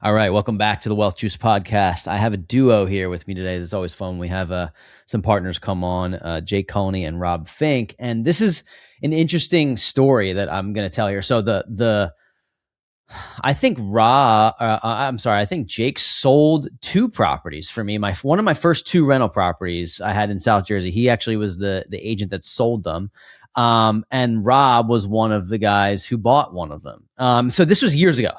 All right, welcome back to the Wealth Juice podcast. I have a duo here with me today. It's always fun. We have some partners come on, Jake Culleny and Rob Fink, and this is an interesting story that I'm going to tell here. So I think I think Jake sold two properties for me. One of my first two rental properties I had in South Jersey. He actually was the agent that sold them. And Rob was one of the guys who bought one of them. So this was years ago,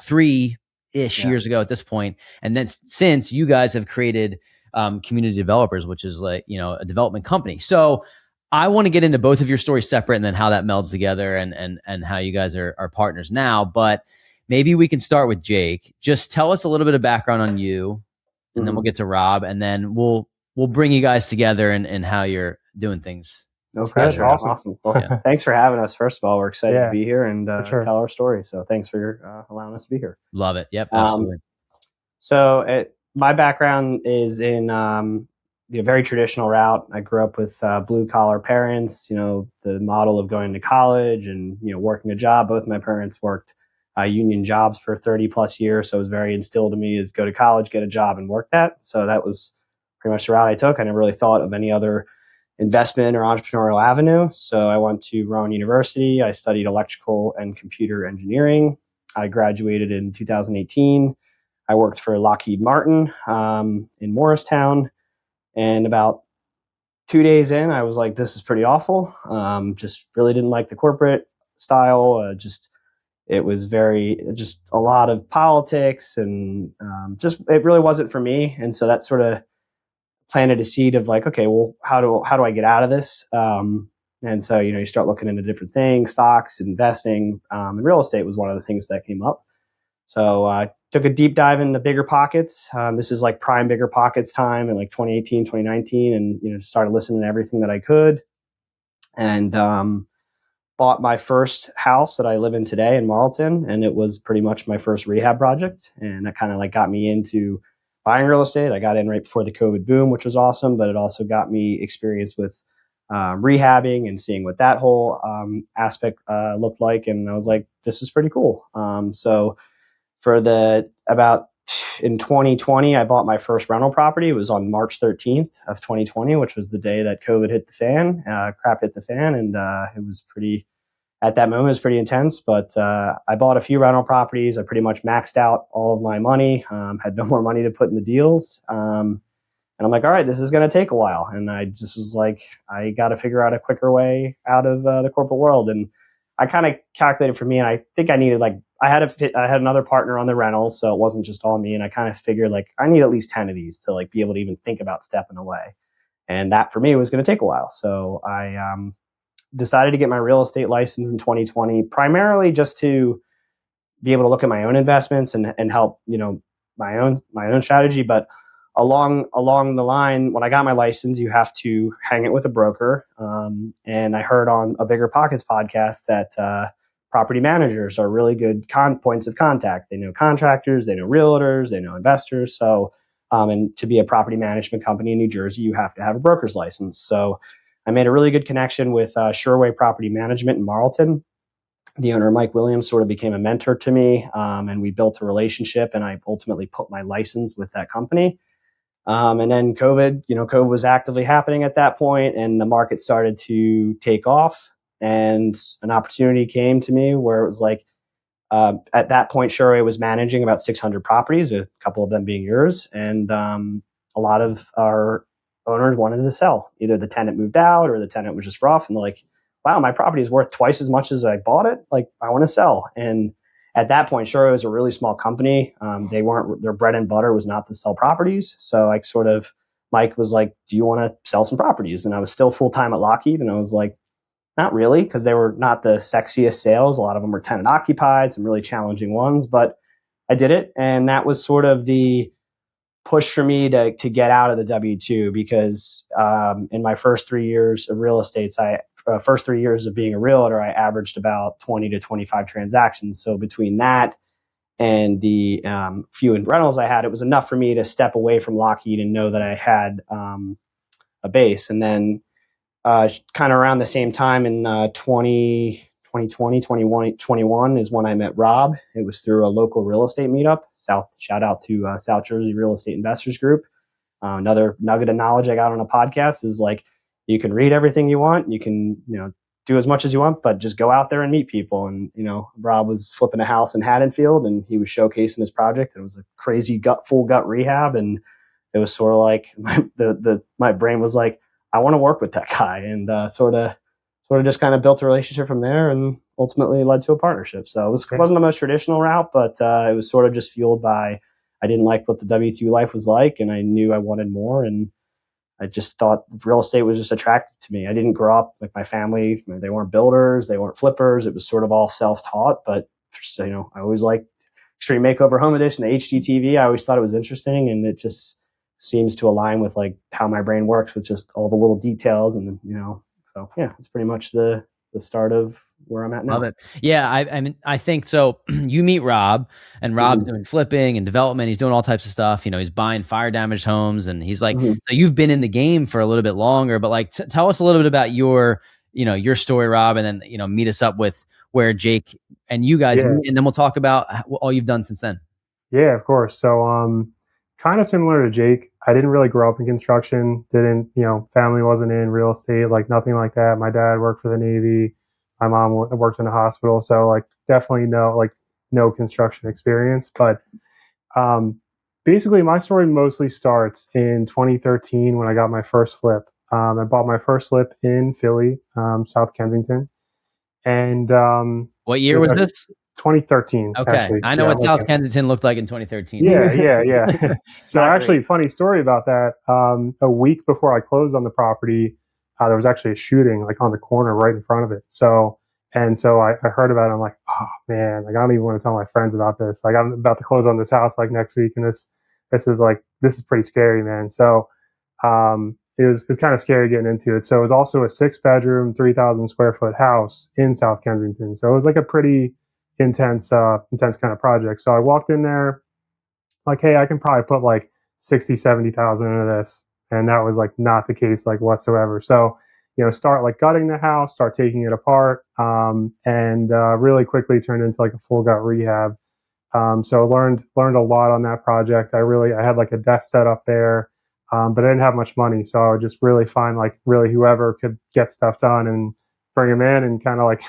years ago at this point. And then since you guys have created Community Developers, which is like, a development company. So I want to get into both of your stories separate and then how that melds together and how you guys are partners now. But maybe we can start with Jake. Just tell us a little bit of background on you, and then we'll get to Rob, and then we'll bring you guys together and how you're doing things. No pressure. Awesome. Well, thanks for having us. First of all, we're excited to be here and tell our story. So thanks for allowing us to be here. Love it. Yep, absolutely. My background is in very traditional route. I grew up with blue collar parents. The model of going to college and working a job. Both my parents worked union jobs for 30 plus years. So it was very instilled in me is go to college, get a job, and work that. So that was pretty much the route I took. I never really thought of any other investment or entrepreneurial avenue. So I went to Rowan University. I studied electrical and computer engineering. I graduated in 2018. I worked for Lockheed Martin in Morristown. And about 2 days in, I was like, this is pretty awful. Just really didn't like the corporate style. It was just a lot of politics and it really wasn't for me. And so that sort of planted a seed of like, okay, well, how do I get out of this? And so, you start looking into different things, stocks, investing, and real estate was one of the things that came up. So I took a deep dive into Bigger Pockets. This is like prime Bigger Pockets time in like 2018, 2019, and, started listening to everything that I could. And bought my first house that I live in today in Marlton, and it was pretty much my first rehab project. And that kind of like got me into buying real estate. I got in right before the COVID boom, which was awesome, but it also got me experience with rehabbing and seeing what that whole aspect looked like. And I was like, this is pretty cool. So for in 2020, I bought my first rental property. It was on March 13th of 2020, which was the day that COVID hit the fan, crap hit the fan. And it was at that moment, it was pretty intense, but I bought a few rental properties. I pretty much maxed out all of my money, had no more money to put in the deals. And I'm like, all right, this is going to take a while. And I just was like, I got to figure out a quicker way out of the corporate world. And I kind of calculated for me, and I think I needed I had another partner on the rental, so it wasn't just all me. And I kind of figured I need at least 10 of these to be able to even think about stepping away. And that for me was going to take a while. So I decided to get my real estate license in 2020, primarily just to be able to look at my own investments and help, my own strategy. But along the line, when I got my license, you have to hang it with a broker. And I heard on a Bigger Pockets podcast that property managers are really good points of contact. They know contractors, they know realtors, they know investors. So, and to be a property management company in New Jersey, you have to have a broker's license. So I made a really good connection with Sureway Property Management in Marlton. The owner, Mike Williams, sort of became a mentor to me, and we built a relationship, and I ultimately put my license with that company. And then COVID was actively happening at that point, and the market started to take off, and an opportunity came to me where it was like, at that point, Sureway was managing about 600 properties, a couple of them being yours, and a lot of our owners wanted to sell. Either the tenant moved out or the tenant was just rough, and they're like, wow, my property is worth twice as much as I bought it. I want to sell. And at that point, Sureway was a really small company. Their bread and butter was not to sell properties. So Mike was like, do you want to sell some properties? And I was still full-time at Lockheed. And I was like, not really, because they were not the sexiest sales. A lot of them were tenant occupied, some really challenging ones, but I did it. And that was sort of the push for me to get out of the W-2, because in my first 3 years of real estate, first 3 years of being a realtor, I averaged about 20 to 25 transactions. So between that and the few rentals I had, it was enough for me to step away from Lockheed and know that I had a base. And then kind of around the same time in 2020, 21 is when I met Rob. It was through a local real estate meetup. Shout out to South Jersey Real Estate Investors Group. Another nugget of knowledge I got on a podcast is like, you can read everything you want, you can do as much as you want, but just go out there and meet people. And Rob was flipping a house in Haddonfield, and he was showcasing his project. It was a crazy full gut rehab, and it was sort of like my brain was like, I want to work with that guy, and sort of just kind of built a relationship from there, and ultimately led to a partnership. So it wasn't the most traditional route, but it was sort of just fueled by, I didn't like what the W-2 life was like, and I knew I wanted more, and I just thought real estate was just attractive to me. I didn't grow up like my family; they weren't builders, they weren't flippers. It was sort of all self-taught. But I always liked Extreme Makeover Home Edition, the HDTV. I always thought it was interesting, and it just seems to align with like how my brain works, with just all the little details. And so yeah, it's pretty much the start of where I'm at now. Love it. Yeah, I mean, I think so. You meet Rob, and Rob's doing flipping and development. He's doing all types of stuff. He's buying fire damaged homes, and he's like, so you've been in the game for a little bit longer. But like, tell us a little bit about your story, Rob, and then meet us up with where Jake and you guys meet, and then we'll talk about all you've done since then. Yeah, of course. So, kind of similar to Jake, I didn't really grow up in construction. Family wasn't in real estate, like nothing like that. My dad worked for the Navy. My mom worked in a hospital. So like definitely no construction experience. But basically my story mostly starts in 2013 when I got my first flip. I bought my first flip in Philly, South Kensington. And what year was this? 2013. Okay. Actually. I know what South Kensington looked like in 2013. Yeah. So actually, funny story about that. A week before I closed on the property, there was actually a shooting like on the corner right in front of it. So I heard about it. I'm like, oh man, like I don't even want to tell my friends about this. Like I'm about to close on this house like next week, and this is pretty scary, man. So it was kind of scary getting into it. So it was also a 6-bedroom, 3,000 square foot house in South Kensington. So it was like a pretty intense kind of project. So I walked in there like, hey, I can probably put like 60, 70,000 into this. And that was like not the case like whatsoever. So, start like gutting the house, start taking it apart, and really quickly turned into like a full gut rehab. So learned a lot on that project. I had like a desk set up there, but I didn't have much money. So I would just really find like really whoever could get stuff done and bring them in and kind of like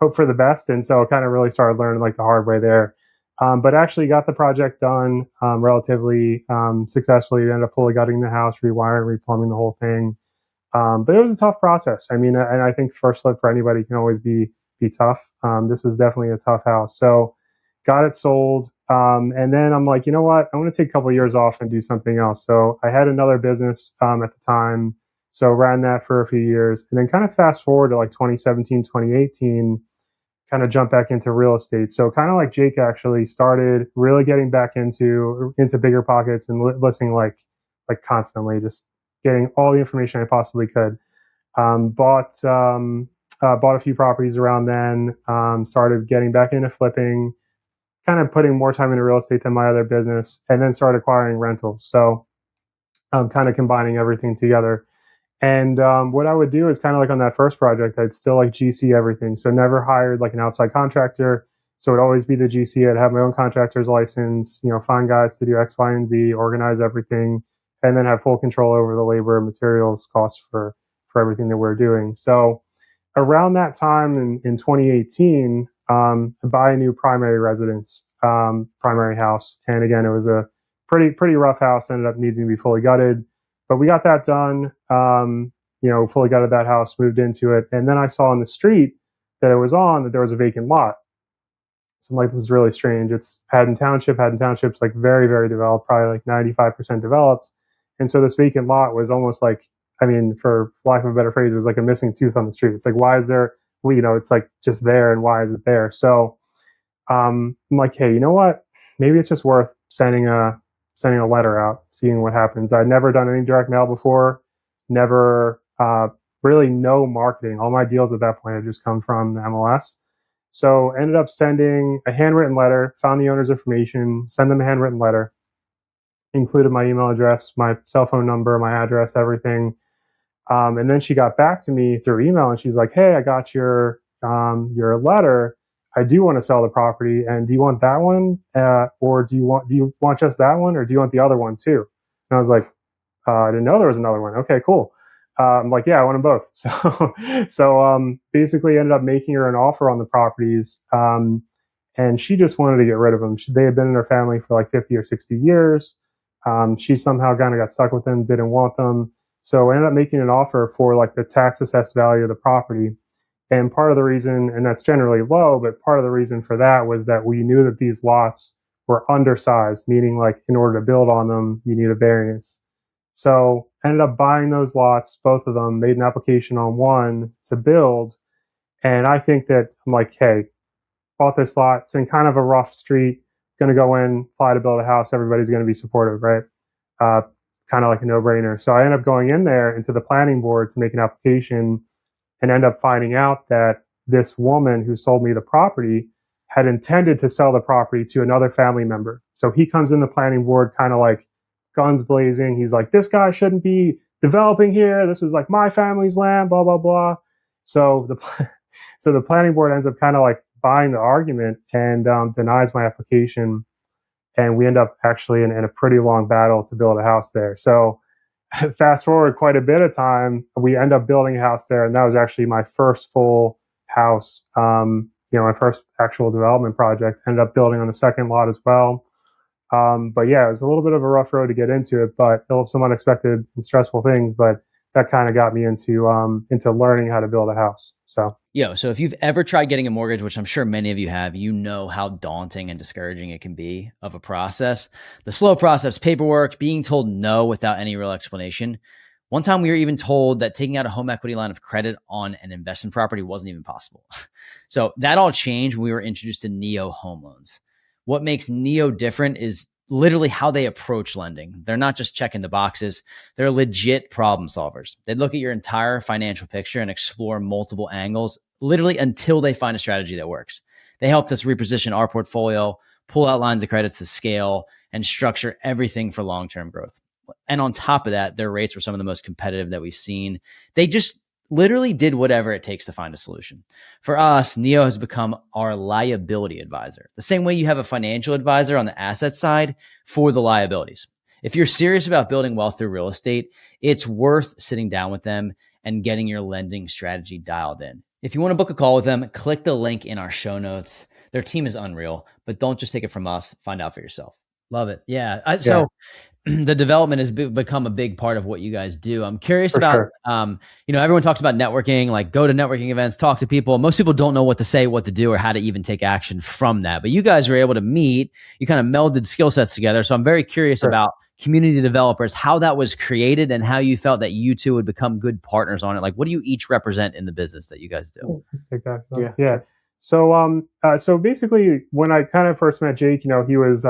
hope for the best. And so I kind of really started learning like the hard way there. But actually got the project done relatively successfully. We ended up fully gutting the house, rewiring, replumbing the whole thing. But it was a tough process. I mean, and I think first flip for anybody can always be tough. This was definitely a tough house. So got it sold. And then I'm like, you know what? I want to take a couple of years off and do something else. So I had another business at the time. So ran that for a few years, and then kind of fast forward to like 2017, 2018, kind of jump back into real estate. So kind of like Jake actually started really getting back into bigger pockets and listening like constantly, just getting all the information I possibly could. Bought a few properties around then, started getting back into flipping, kind of putting more time into real estate than my other business, and then started acquiring rentals. So kind of combining everything together. And what I would do is kind of like on that first project, I'd still like GC everything. So never hired like an outside contractor. So it'd always be the GC. I'd have my own contractor's license, find guys to do X, Y, and Z, organize everything, and then have full control over the labor, materials, costs for everything that we're doing. So around that time in 2018, I buy a new primary residence, primary house. And again, it was a pretty rough house, ended up needing to be fully gutted. But we got that done, fully gutted that house, moved into it. And then I saw on the street that there was a vacant lot. So I'm like, this is really strange. It's Haddon Township. Haddon Township's like very, very developed, probably like 95% developed. And so this vacant lot was almost like, I mean, for lack of a better phrase, it was like a missing tooth on the street. It's like, why is there, it's like just there, and why is it there? So I'm like, hey, you know what? Maybe it's just worth sending a letter out, seeing what happens. I'd never done any direct mail before, never really no marketing. All my deals at that point had just come from the MLS. So ended up sending a handwritten letter, found the owner's information, send them a handwritten letter, included my email address, my cell phone number, my address, everything. And then she got back to me through email, and she's like, hey, I got your your letter, I do want to sell the property. And do you want that one? Or do you want just that one? Or do you want the other one too? And I was like, I didn't know there was another one. Okay, cool. I'm like, yeah, I want them both. So basically ended up making her an offer on the properties. And she just wanted to get rid of them. They had been in her family for like 50 or 60 years. She somehow kind of got stuck with them, didn't want them. So I ended up making an offer for like the tax assessed value of the property. And part of the reason, and that's generally low, but part of the reason for that was that we knew that these lots were undersized, meaning like in order to build on them, you need a variance. So ended up buying those lots, both of them, made an application on one to build. And I think that I'm like, hey, bought this lot. It's in kind of a rough street. Going to go in, apply to build a house. Everybody's going to be supportive, right? Kind of like a no-brainer. So I end up going in there into the planning board to make an application and end up finding out that this woman who sold me the property had intended to sell the property to another family member. So he comes in the planning board kind of like guns blazing. He's like, this guy shouldn't be developing here. This was like my family's land, blah, blah, blah. So the planning board ends up kind of like buying the argument and denies my application. And we end up actually in a pretty long battle to build a house there. So fast forward quite a bit of time, we end up building a house there. And that was actually my first full house, my first actual development project. Ended up building on the second lot as well. But yeah, it was a little bit of a rough road to get into it, but some unexpected and stressful things. But that kind of got me into learning how to build a house. So if you've ever tried getting a mortgage, which I'm sure many of you have, you know how daunting and discouraging it can be of a process. The slow process, paperwork, being told no without any real explanation. One time we were even told that taking out a home equity line of credit on an investment property wasn't even possible. So that all changed when we were introduced to Neo Home Loans. What makes Neo different is literally how they approach lending. They're not just checking the boxes. They're legit problem solvers. They look at your entire financial picture and explore multiple angles, literally until they find a strategy that works. They helped us reposition our portfolio, pull out lines of credits to scale, and structure everything for long-term growth. And on top of that, their rates were some of the most competitive that we've seen. They just literally did whatever it takes to find a solution. For us, Neo has become our liability advisor, the same way you have a financial advisor on the asset side for the liabilities. If you're serious about building wealth through real estate, it's worth sitting down with them and getting your lending strategy dialed in. If you want to book a call with them, click the link in our show notes. Their team is unreal, but don't just take it from us. Find out for yourself. Love it. Yeah. So the development has become a big part of what you guys do. I'm curious about, everyone talks about networking, like go to networking events, talk to people. Most people don't know what to say, what to do, or how to even take action from that. But you guys were able to meet, you kind of melded skill sets together. So I'm very curious about community developers, how that was created and how you felt that you two would become good partners on it. Like, what do you each represent in the business that you guys do? Yeah. So basically, when I kind of first met Jake, he was,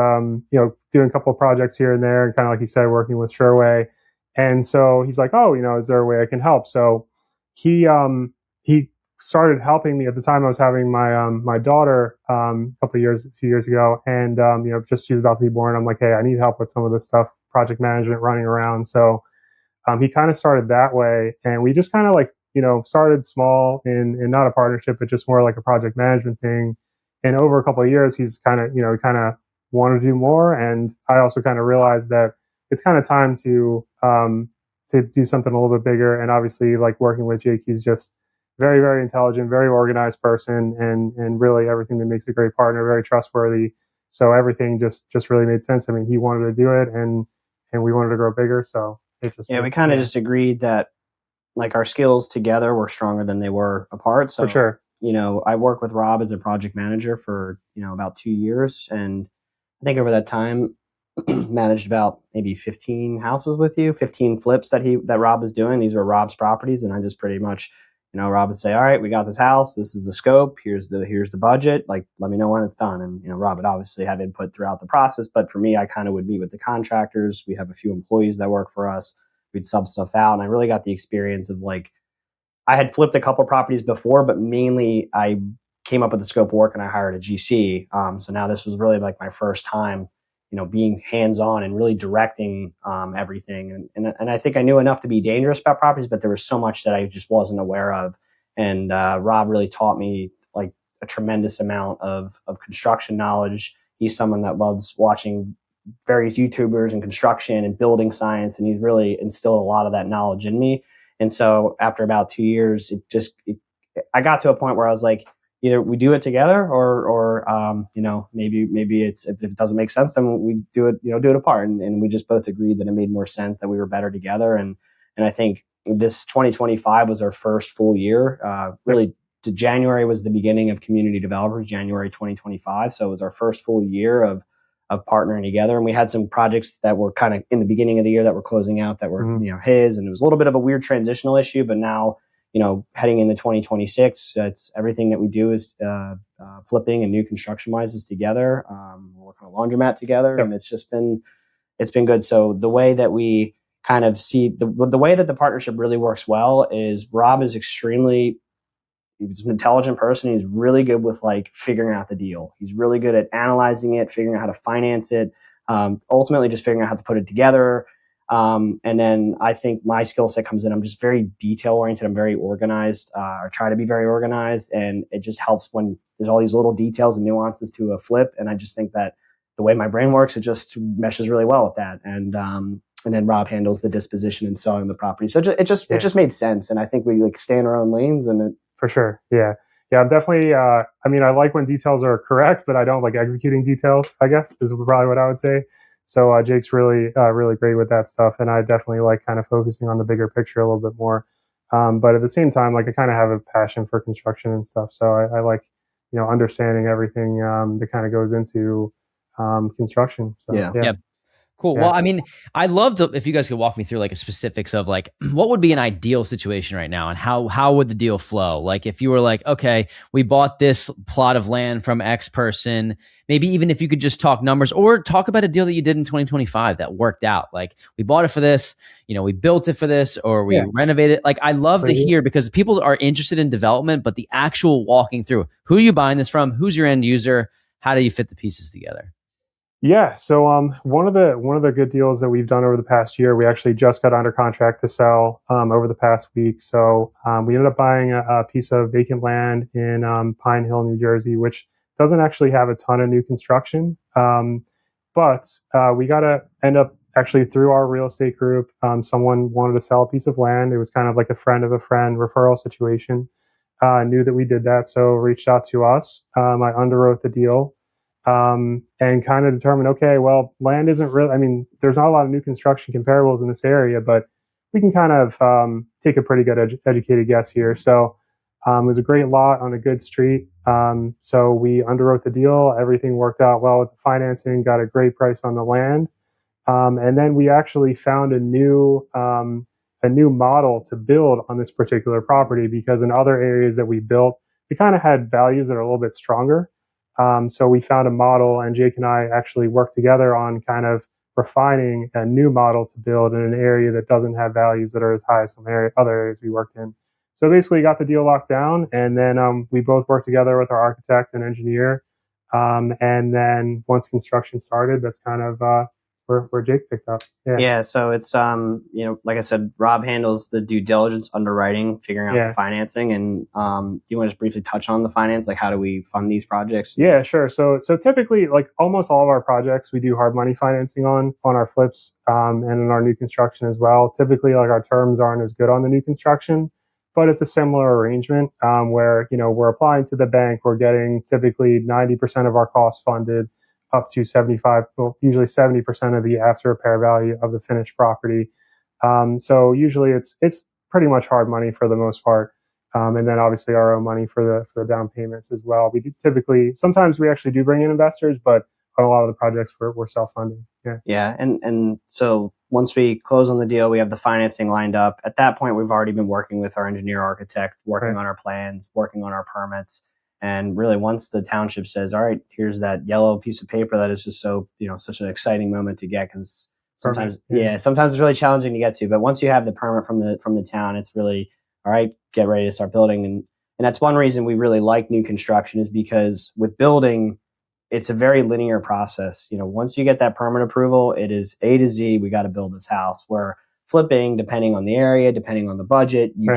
doing a couple of projects here and there, and kind of like you said, working with Sherway. And so he's like, oh, is there a way I can help? So he started helping me at the time. I was having my daughter a few years ago, and just she was about to be born. I'm like, hey, I need help with some of this stuff, project management, running around. So he kind of started that way, and we just kind of like started small in not a partnership, but just more like a project management thing. And over a couple of years, he's kind of wanted to do more. And I also kind of realized that it's kind of time to do something a little bit bigger. And obviously, like working with Jake, he's just very, very intelligent, very organized person, and really everything that makes a great partner, very trustworthy. So everything just really made sense. I mean, he wanted to do it, and we wanted to grow bigger. So we kind of just agreed that like our skills together were stronger than they were apart. So, for sure. I work with Rob as a project manager for, about 2 years. And I think over that time, managed about maybe 15 houses with you, 15 flips that Rob was doing. These were Rob's properties. And I just pretty much, Rob would say, all right, we got this house. This is the scope. Here's the budget. Like, let me know when it's done. And, Rob would obviously have input throughout the process. But for me, I kind of would meet with the contractors. We have a few employees that work for us. We'd sub stuff out. And I really got the experience of like, I had flipped a couple properties before, but mainly I came up with the scope of work and I hired a GC. So now this was really like my first time, being hands-on and really directing everything. And I think I knew enough to be dangerous about properties, but there was so much that I just wasn't aware of. And Rob really taught me like a tremendous amount of construction knowledge. He's someone that loves watching various YouTubers and construction and building science, and he's really instilled a lot of that knowledge in me. And so after about 2 years, I got to a point where I was like, either we do it together, or maybe it's, if it doesn't make sense, then we do it apart. And we just both agreed that it made more sense, that we were better together. And I think this 2025 was our first full year. Really, January was the beginning of Community Developers, January 2025. So it was our first full year of partnering together. And we had some projects that were kind of in the beginning of the year that were closing out, that were his, and it was a little bit of a weird transitional issue. But now, heading into 2026, it's everything that we do is flipping and new construction wise is together. We're working on a laundromat together, and it's been good. So the way that we kind of see the way that the partnership really works well is Rob is he's an intelligent person. He's really good with like figuring out the deal. He's really good at analyzing it, figuring out how to finance it, ultimately just figuring out how to put it together. And then I think my skill set comes in. I'm just very detail oriented. I'm very organized, or try to be very organized. And it just helps when there's all these little details and nuances to a flip. And I just think that the way my brain works, it just meshes really well with that. And then Rob handles the disposition and selling the property. So it just made sense. And I think we like stay in our own lanes, and for sure. Yeah. I'm definitely, I like when details are correct, but I don't like executing details, I guess, is probably what I would say. So Jake's really great with that stuff. And I definitely like kind of focusing on the bigger picture a little bit more. But at the same time, like I kind of have a passion for construction and stuff. So I like, understanding everything that kind of goes into construction. So, yeah. Cool. Yeah. Well, I mean, I'd love to, if you guys could walk me through like a specifics of like, what would be an ideal situation right now, and how would the deal flow? Like if you were like, okay, we bought this plot of land from X person, maybe even if you could just talk numbers, or talk about a deal that you did in 2025 that worked out. Like we bought it for this, we built it for this, or we renovated it. Like I love to hear, because people are interested in development, but the actual walking through, who are you buying this from? Who's your end user? How do you fit the pieces together? Yeah. So one of the good deals that we've done over the past year, we actually just got under contract to sell over the past week. So we ended up buying a piece of vacant land in Pine Hill, New Jersey, which doesn't actually have a ton of new construction. But we got to end up actually through our real estate group. Someone wanted to sell a piece of land. It was kind of like a friend of a friend referral situation. Knew that we did that, so reached out to us. I underwrote the deal. And kind of determine, okay, well, land isn't really, there's not a lot of new construction comparables in this area, but we can kind of take a pretty good educated guess here. So it was a great lot on a good street. So we underwrote the deal. Everything worked out well with the financing, got a great price on the land. And then we actually found a new model to build on this particular property, because in other areas that we built, we kind of had values that are a little bit stronger. So we found a model, and Jake and I actually worked together on kind of refining a new model to build in an area that doesn't have values that are as high as some other areas we worked in. So basically got the deal locked down, and then we both worked together with our architect and engineer. And then once construction started, that's kind of where Jake picked up. Yeah. So it's, like I said, Rob handles the due diligence, underwriting, figuring out the financing. And do you want to just briefly touch on the finance? Like, how do we fund these projects? Yeah, sure. So typically, like almost all of our projects, we do hard money financing on our flips, and in our new construction as well. Typically, like our terms aren't as good on the new construction, but it's a similar arrangement where, we're applying to the bank. We're getting typically 90% of our costs funded, up to 75, well, usually 70% of the after repair value of the finished property. So usually it's pretty much hard money for the most part. And then obviously our own money for the down payments as well. We do typically, sometimes we actually do bring in investors, but on a lot of the projects we're self-funding. Yeah. And so once we close on the deal, we have the financing lined up. At that point, we've already been working with our engineer architect, working on our plans, working on our permits. And really, once the township says, all right, here's that yellow piece of paper, that is just so, such an exciting moment to get, because sometimes it's really challenging to get to. But once you have the permit from the town, it's really, all right, get ready to start building. And that's one reason we really like new construction, is because with building, it's a very linear process. Once you get that permit approval, it is A to Z, we got to build this house. Where flipping, depending on the area, depending on the budget, you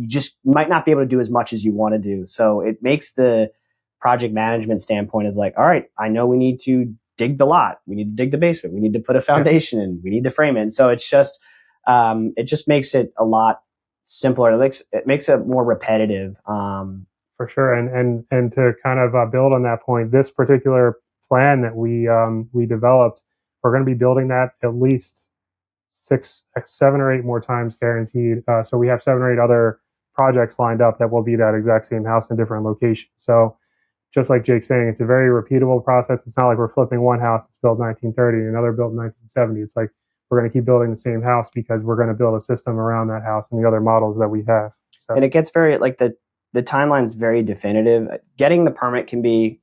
just might not be able to do as much as you want to do. So it makes the project management standpoint is like, all right, I know we need to dig the lot, we need to dig the basement, we need to put a foundation in, we need to frame it. And so it just makes it a lot simpler. It makes it more repetitive. For sure. And to kind of build on that point, this particular plan that we developed, we're going to be building that at least 7 or 8 more times guaranteed. So we have 7 or 8 other projects lined up that will be that exact same house in different locations. So just like Jake's saying, it's a very repeatable process. It's not like we're flipping one house that's built 1930 and another built in 1970. It's like we're going to keep building the same house because we're going to build a system around that house and the other models that we have. So. And it gets very, like the timeline's very definitive. Getting the permit can be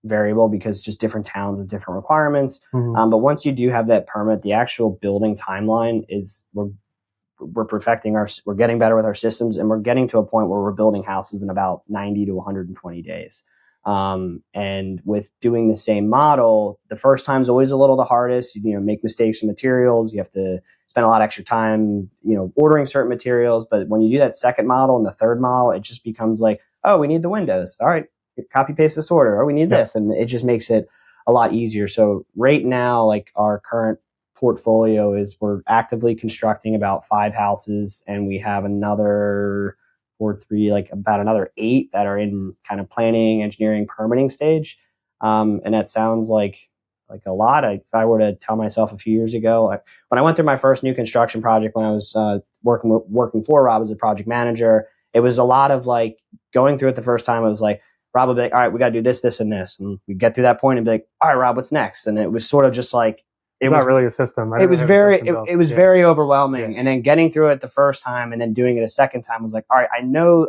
variable because just different towns have different requirements. But once you do have that permit, the actual building timeline is we're perfecting we're getting better with our systems, and we're getting to a point where we're building houses in about 90 to 120 days. And with doing the same model, the first time is always a little the hardest. You make mistakes in materials. You have to spend a lot of extra time, ordering certain materials. But when you do that second model and the third model, it just becomes like, oh, we need the windows. All right, copy paste this order. Oh, we need this. And it just makes it a lot easier. So right now, like our current portfolio is we're actively constructing about 5 houses, and we have another about another 8 that are in kind of planning, engineering, permitting stage. And that sounds like a lot. If I were to tell myself a few years ago, when I went through my first new construction project, when I was working for Rob as a project manager, it was a lot of like going through it the first time. It was like, Rob would be like, all right, we got to do this, this, and this. And we'd get through that point and be like, all right, Rob, what's next? And it was sort of just like, it was not really a system. It was very overwhelming. And then getting through it the first time and then doing it a second time was like, all right, I know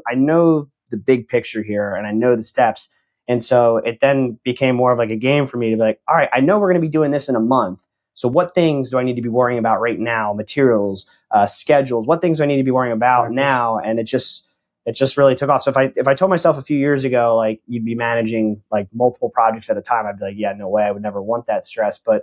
the big picture here and I know the steps. And so it then became more of like a game for me to be like, all right, I know we're going to be doing this in a month. So what things do I need to be worrying about right now? Materials, schedules, what things do I need to be worrying about now? And it just really took off. So if I told myself a few years ago, like you'd be managing like multiple projects at a time, I'd be like, yeah, no way. I would never want that stress. But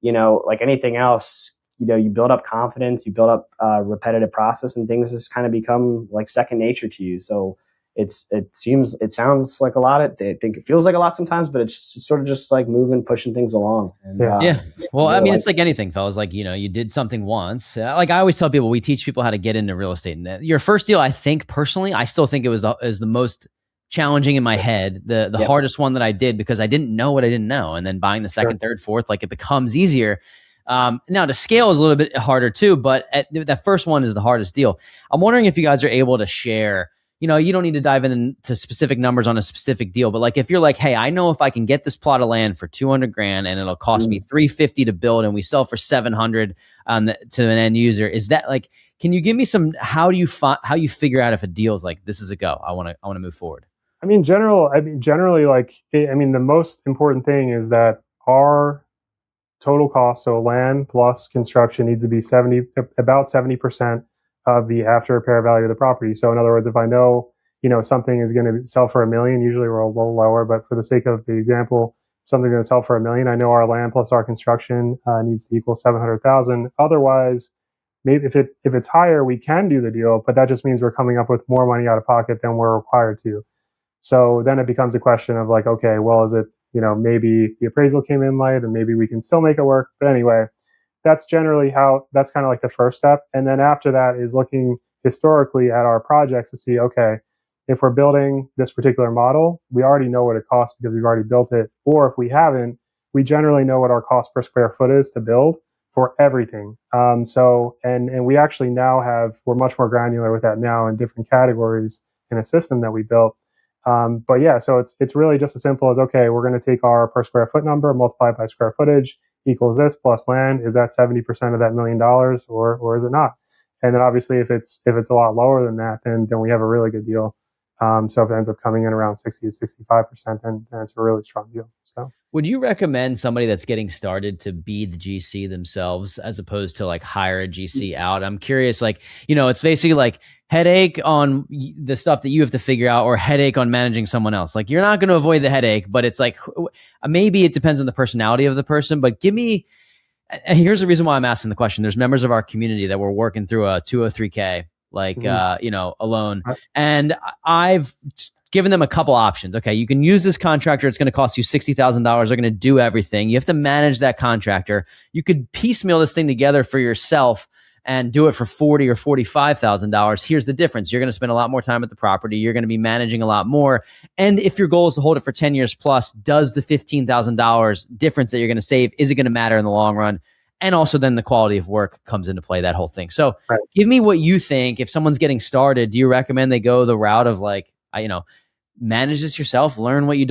like anything else, you build up confidence, you build up repetitive process, and things just kind of become like second nature to you. So it sounds like a lot. I think it feels like a lot sometimes, but it's sort of just like moving, pushing things along. And, Well, I mean, it's like anything, fellas. Like, you did something once. Like I always tell people, we teach people how to get into real estate. And your first deal, I think personally, I still think it was the most challenging in my head, the hardest one that I did, because I didn't know what I didn't know. And then buying the second, third, fourth, like it becomes easier. Now the scale is a little bit harder too, but that first one is the hardest deal. I'm wondering if you guys are able to share, you don't need to dive into specific numbers on a specific deal, but like if you're like, hey, I know if I can get this plot of land for $200,000 and it'll cost me $350 to build, and we sell for $700 to an end user, is that like, can you give me some, how you figure out if a deal is like, this is a go, I want to move forward? Generally, the most important thing is that our total cost, so land plus construction, needs to be about 70% of the after repair value of the property. So in other words, if I know, something is going to sell for $1 million, usually we're a little lower, but for the sake of the example, something's going to sell for $1 million, I know our land plus our construction needs to equal $700,000. Otherwise, maybe if it's higher, we can do the deal, but that just means we're coming up with more money out of pocket than we're required to. So then it becomes a question of like, okay, well, is it, maybe the appraisal came in light and maybe we can still make it work. But anyway, that's kind of like the first step. And then after that is looking historically at our projects to see, okay, if we're building this particular model, we already know what it costs because we've already built it. Or if we haven't, we generally know what our cost per square foot is to build for everything. And we actually now we're much more granular with that now in different categories in a system that we built. So it's really just as simple as, okay, we're going to take our per square foot number, multiply it by square footage, equals this plus land. Is that 70% of that $1 million or is it not? And then obviously if it's a lot lower than that, then we have a really good deal. So if it ends up coming in around 60 to 65%, then it's a really strong deal. So would you recommend somebody that's getting started to be the GC themselves as opposed to like hire a GC out? I'm curious, like, it's basically like headache on the stuff that you have to figure out or headache on managing someone else. Like you're not going to avoid the headache, but it's like, maybe it depends on the personality of the person, but give me And here's the reason why I'm asking the question. There's members of our community that were working through a 203k, like, a loan. And I've given them a couple options. Okay, you can use this contractor. It's going to cost you $60,000. They're going to do everything. You have to manage that contractor. You could piecemeal this thing together for yourself and do it for $40,000 or $45,000. Here's the difference. You're going to spend a lot more time at the property. You're going to be managing a lot more. And if your goal is to hold it for 10 years plus, does the $15,000 difference that you're going to save, is it going to matter in the long run? And also then the quality of work comes into play, that whole thing. So give me what you think. If someone's getting started, do you recommend they go the route of like, manage this yourself, learn what you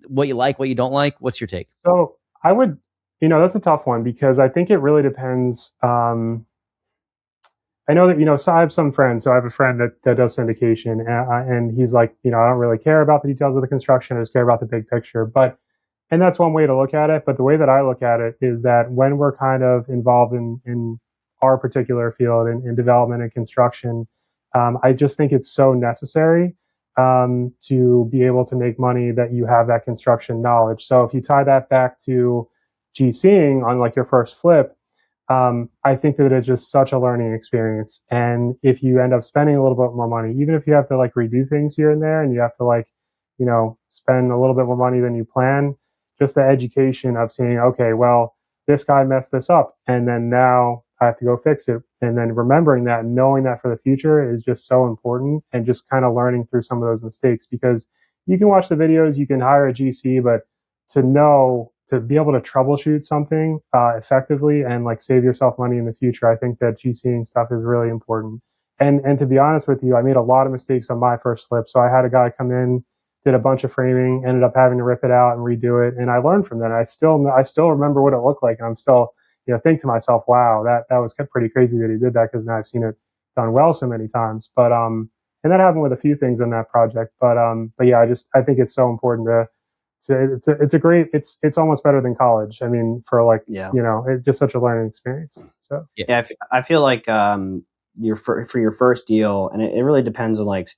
what you like, what you don't like? What's your take? So I would, that's a tough one because I think it really depends. I know that, so I have some friends. So I have a friend that does syndication and he's like, I don't really care about the details of the construction. I just care about the big picture. And that's one way to look at it. But the way that I look at it is that when we're kind of involved in our particular field in development and construction, I just think it's so necessary to be able to make money that you have that construction knowledge. So if you tie that back to GCing on like your first flip, I think that it's just such a learning experience. And if you end up spending a little bit more money, even if you have to like redo things here and there and you have to like, spend a little bit more money than you plan, just the education of saying, okay, well, this guy messed this up and then now I have to go fix it. And then remembering that and knowing that for the future is just so important, and just kind of learning through some of those mistakes, because you can watch the videos, you can hire a GC, but to be able to troubleshoot something effectively and like save yourself money in the future, I think that GCing stuff is really important. And to be honest with you, I made a lot of mistakes on my first flip. So I had a guy come in, did a bunch of framing, ended up having to rip it out and redo it. And I learned from that. I still remember what it looked like. And I'm still, think to myself, wow, that was pretty crazy that he did that, because now I've seen it done well so many times. But and that happened with a few things in that project. But yeah, I think it's so important it's almost better than college. I mean, for like, it's just such a learning experience. So yeah, I feel like for your first deal, and it really depends on like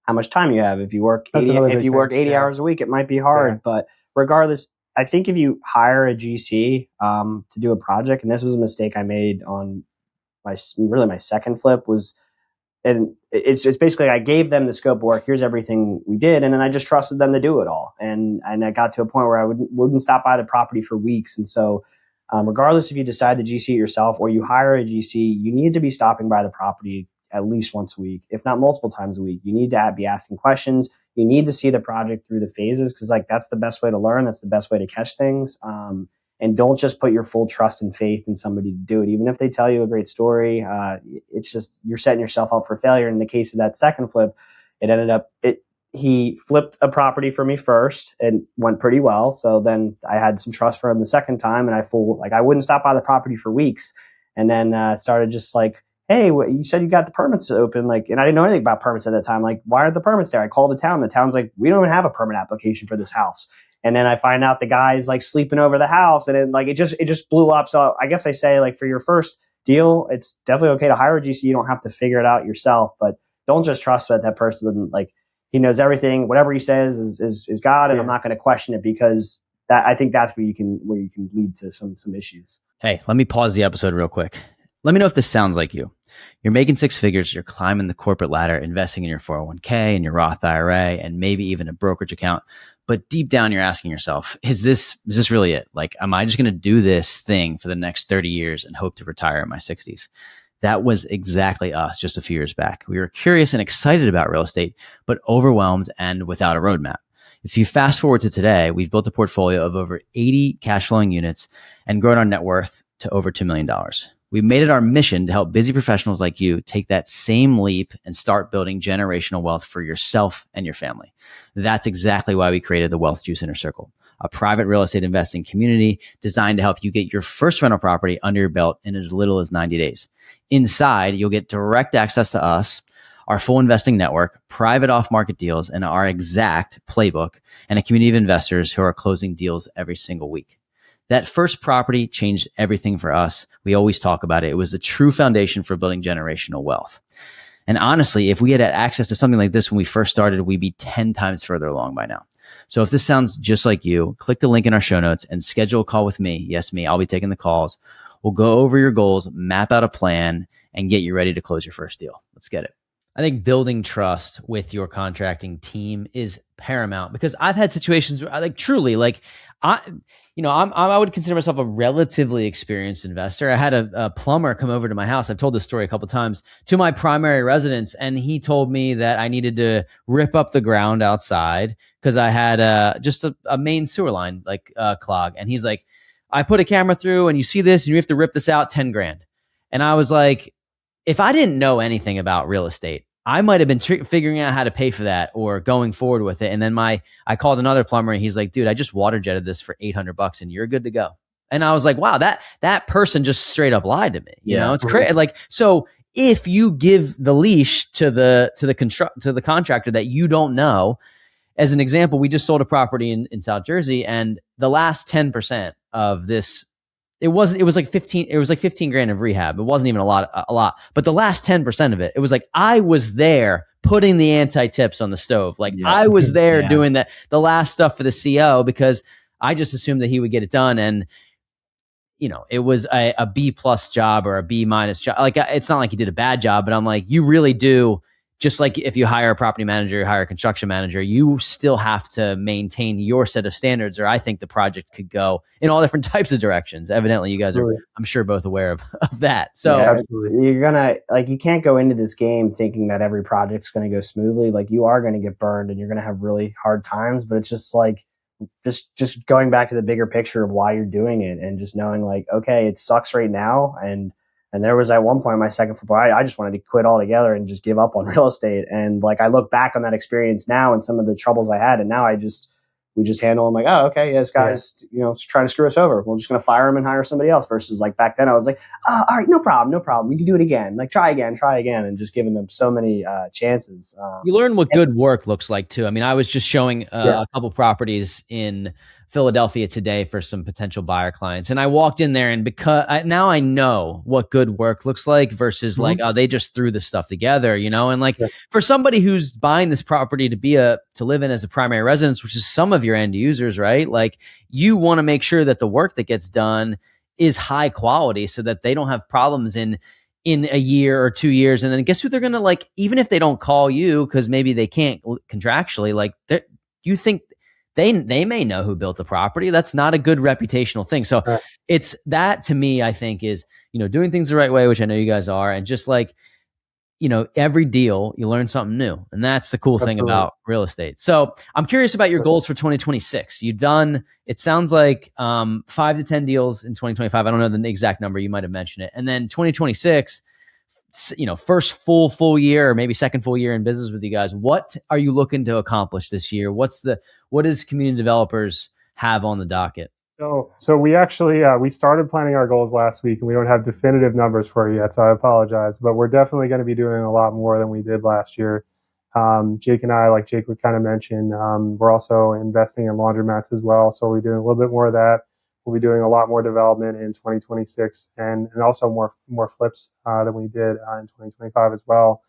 how much time you have. If you work 80 hours a week, it might be hard. Yeah. But regardless, I think if you hire a GC to do a project, and this was a mistake I made on my second flip, was, and it's basically I gave them the scope of work. Here's everything we did, and then I just trusted them to do it all. And I got to a point where I wouldn't stop by the property for weeks. And so, regardless if you decide to GC it yourself or you hire a GC, you need to be stopping by the property at least once a week, if not multiple times a week. You need to be asking questions. You need to see the project through the phases, because like that's the best way to learn. That's the best way to catch things. And don't just put your full trust and faith in somebody to do it. Even if they tell you a great story, it's just, you're setting yourself up for failure. In the case of that second flip, he flipped a property for me first and went pretty well. So then I had some trust for him the second time, and I wouldn't stop by the property for weeks. And then started just like, hey, you said you got the permits open, like, and I didn't know anything about permits at that time. Like, why aren't the permits there? I called the town. The town's like, we don't even have a permit application for this house. And then I find out the guy's like sleeping over the house, and it just blew up. So I guess I say, like, for your first deal, it's definitely okay to hire a GC. You don't have to figure it out yourself, but don't just trust that person, like, he knows everything. Whatever he says is God, and I'm not going to question it, because I think that's where you can lead to some issues. Hey, let me pause the episode real quick. Let me know if this sounds like you. You're making six figures, you're climbing the corporate ladder, investing in your 401k and your Roth IRA, and maybe even a brokerage account. But deep down, you're asking yourself, is this really it? Like, am I just going to do this thing for the next 30 years and hope to retire in my 60s? That was exactly us just a few years back. We were curious and excited about real estate, but overwhelmed and without a roadmap. If you fast forward to today, we've built a portfolio of over 80 cash flowing units and grown our net worth to over $2 million. We made it our mission to help busy professionals like you take that same leap and start building generational wealth for yourself and your family. That's exactly why we created the Wealth Juice Inner Circle, a private real estate investing community designed to help you get your first rental property under your belt in as little as 90 days. Inside, you'll get direct access to us, our full investing network, private off-market deals, and our exact playbook, and a community of investors who are closing deals every single week. That first property changed everything for us. We always talk about it. It was the true foundation for building generational wealth. And honestly, if we had access to something like this when we first started, we'd be 10 times further along by now. So if this sounds just like you, click the link in our show notes and schedule a call with me. Yes, me. I'll be taking the calls. We'll go over your goals, map out a plan, and get you ready to close your first deal. Let's get it. I think building trust with your contracting team is paramount, because I've had situations where I would consider myself a relatively experienced investor. I had a plumber come over to my house. I've told this story a couple of times, to my primary residence, and he told me that I needed to rip up the ground outside because I had just a main sewer line clog. And he's like, I put a camera through, and you see this, and you have to rip this out, 10 grand. And I was like, if I didn't know anything about real estate, I might have been figuring out how to pay for that or going forward with it. And then I called another plumber, and he's like, dude, I just water jetted this for $800 and you're good to go. And I was like, wow, that person just straight up lied to me. You know, it's crazy. Like, so if you give the leash to the contractor that you don't know, as an example, we just sold a property in South Jersey, and the last 10% of this, it was like 15 grand of rehab. It wasn't even a lot, but the last 10% of it, it was like, I was there putting the anti-tips on the stove. Like I was there doing the last stuff for the CO, because I just assumed that he would get it done. And, you know, it was a B+ job or a B- job. Like, it's not like he did a bad job, but I'm like, you really do. Just like if you hire a property manager, you hire a construction manager, you still have to maintain your set of standards, or I think the project could go in all different types of directions. Evidently, you guys are, I'm sure, both aware of that. So you're going to, you can't go into this game thinking that every project's going to go smoothly. Like, you are going to get burned and you're going to have really hard times, but it's just like, just going back to the bigger picture of why you're doing it, and just knowing like, okay, it sucks right now. And there was at one point in my second football, I just wanted to quit altogether and just give up on real estate. And like, I look back on that experience now and some of the troubles I had, and now we just handle them like, oh, okay, yeah, this guy's, trying to screw us over. We're just going to fire him and hire somebody else. Versus like back then I was like, oh, all right, no problem. We can do it again. Like, try again. And just giving them so many chances. You learn what good work looks like too. I mean, I was just showing a couple properties in Philadelphia today for some potential buyer clients. And I walked in there, and because now I know what good work looks like versus like, oh, they just threw this stuff together, and like for somebody who's buying this property to live in as a primary residence, which is some of your end users, right? Like, you want to make sure that the work that gets done is high quality so that they don't have problems in a year or 2 years. And then guess who they're going to, like, even if they don't call you because maybe they can't contractually, like, you think they may know who built the property. That's not a good reputational thing. So it's that, to me, I think is, doing things the right way, which I know you guys are. And just like, every deal you learn something new. And that's the cool thing about real estate. So I'm curious about your goals for 2026. You've done, it sounds like 5 to 10 deals in 2025. I don't know the exact number. You might've mentioned it. And then 2026, first full year, or maybe second full year in business with you guys. What are you looking to accomplish this year? What does community developers have on the docket? So we actually, we started planning our goals last week, and we don't have definitive numbers for you yet, so I apologize, but we're definitely going to be doing a lot more than we did last year. Jake and I, like Jake would kind of mention, we're also investing in laundromats as well. So we're doing a little bit more of that. We'll be doing a lot more development in 2026 and also more flips than we did in 2025 as well.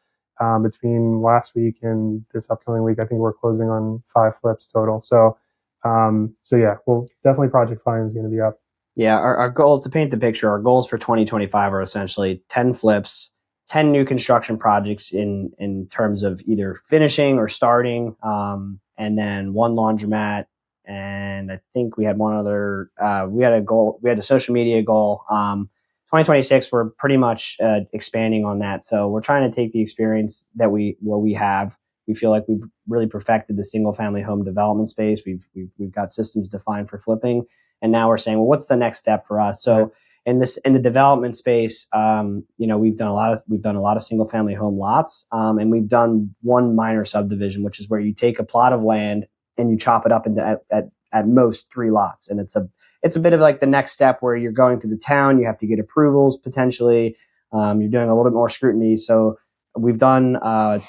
Between last week and this upcoming week, I think we're closing on 5 flips total. So yeah, well, definitely project volume is going to be up. Yeah, our goals, to paint the picture, our goals for 2025 are essentially 10 flips, 10 new construction projects in terms of either finishing or starting, and then 1 laundromat. And I think we had one other, we had a social media goal. 2026, we're pretty much expanding on that. So we're trying to take the experience that we have. We feel like we've really perfected the single family home development space. We've got systems defined for flipping. And now we're saying, well, what's the next step for us? So in the development space, we've done a lot of single family home lots. And we've done 1 minor subdivision, which is where you take a plot of land and you chop it up into at most 3 lots. And it's a bit of like the next step where you're going to the town, you have to get approvals potentially. You're doing a little bit more scrutiny. So we've done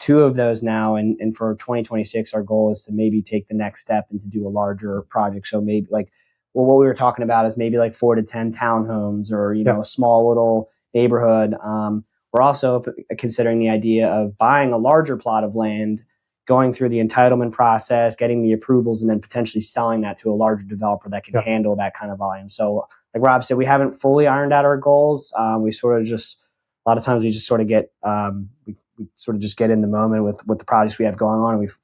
2 of those now. And for 2026, our goal is to maybe take the next step and to do a larger project. So maybe like, well, what we were talking about is maybe like 4 to 10 townhomes or, a small little neighborhood. We're also considering the idea of buying a larger plot of land, going through the entitlement process, getting the approvals, and then potentially selling that to a larger developer that can handle that kind of volume. So like Rob said, we haven't fully ironed out our goals. We sort of just, a lot of times we just sort of get, we sort of just get in the moment with the projects we have going on. And we've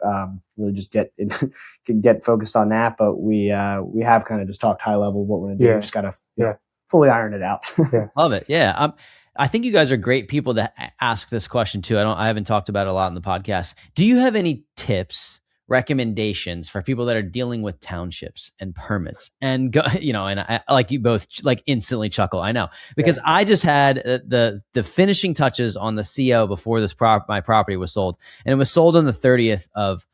really just get focused on that. But we have kind of just talked high level of what we're going to do. We just got to fully iron it out. Love it. Yeah. I think you guys are great people to ask this question too. I haven't talked about it a lot in the podcast. Do you have any tips, recommendations for people that are dealing with townships and permits and go, and I, like you both like instantly chuckle. I know, because I just had the finishing touches on the CO before my property was sold, and it was sold on the 30th of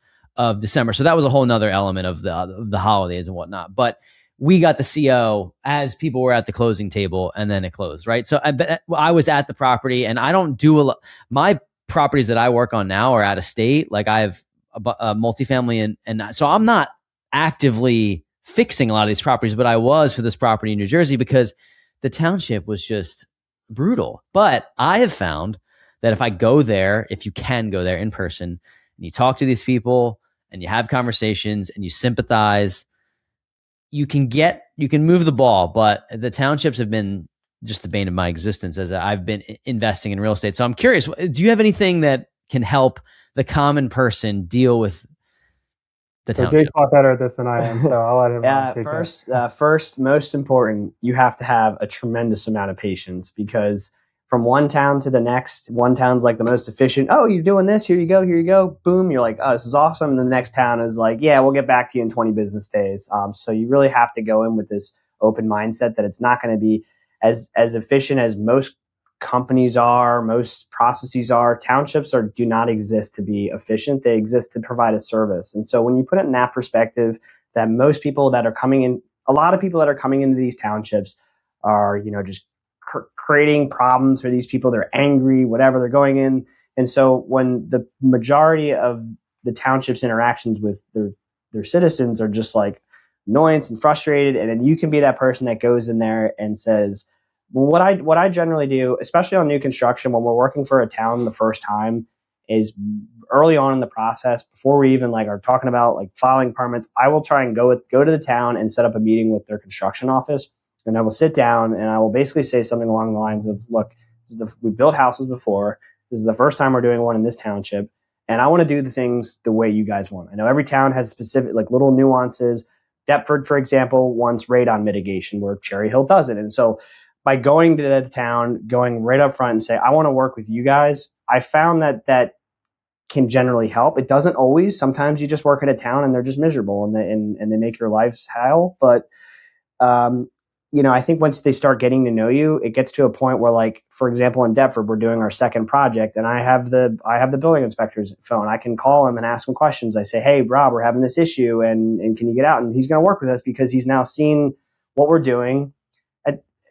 December. So that was a whole nother element of the holidays and whatnot. But we got the CO as people were at the closing table, and then it closed, right? So I was at the property, and I don't do a lot. My properties that I work on now are out of state. Like I have a multifamily, and so I'm not actively fixing a lot of these properties, but I was for this property in New Jersey because the township was just brutal. But I have found that if I go there, if you can go there in person, and you talk to these people, and you have conversations, and you sympathize, you can move the ball. But the townships have been just the bane of my existence as I've been investing in real estate. So I'm curious, do you have anything that can help the common person deal with the township? Jake's a lot better at this than I am, so I'll let him take first, most important, you have to have a tremendous amount of patience, because from one town to the next, one town's like the most efficient. Oh, you're doing this. Here you go. Boom. You're like, oh, this is awesome. And the next town is like, yeah, we'll get back to you in 20 business days. So you really have to go in with this open mindset that it's not going to be as efficient as most companies are, most processes are. Townships do not exist to be efficient. They exist to provide a service. And so when you put it in that perspective, that most people that are coming in, a lot of people that are coming into these townships are, just creating problems for these people. They're angry, whatever, they're going in. And so when the majority of the township's interactions with their citizens are just like annoyance and frustrated, and then you can be that person that goes in there and says, well, what I generally do, especially on new construction, when we're working for a town the first time, is early on in the process, before we even are talking about filing permits, I will try and go to the town and set up a meeting with their construction office. And I will sit down and I will basically say something along the lines of, look, we built houses before. This is the first time we're doing one in this township. And I want to do the things the way you guys want. I know every town has specific little nuances. Deptford, for example, wants radon mitigation where Cherry Hill doesn't. And so by going to the town, going right up front and say, I want to work with you guys, I found that can generally help. It doesn't always. Sometimes you just work at a town and they're just miserable and they make your lives hell. But I think once they start getting to know you, it gets to a point where, for example, in Deptford, we're doing our second project, and I have the building inspector's phone. I can call him and ask him questions. I say, hey, Rob, we're having this issue, and can you get out? And he's going to work with us because he's now seen what we're doing.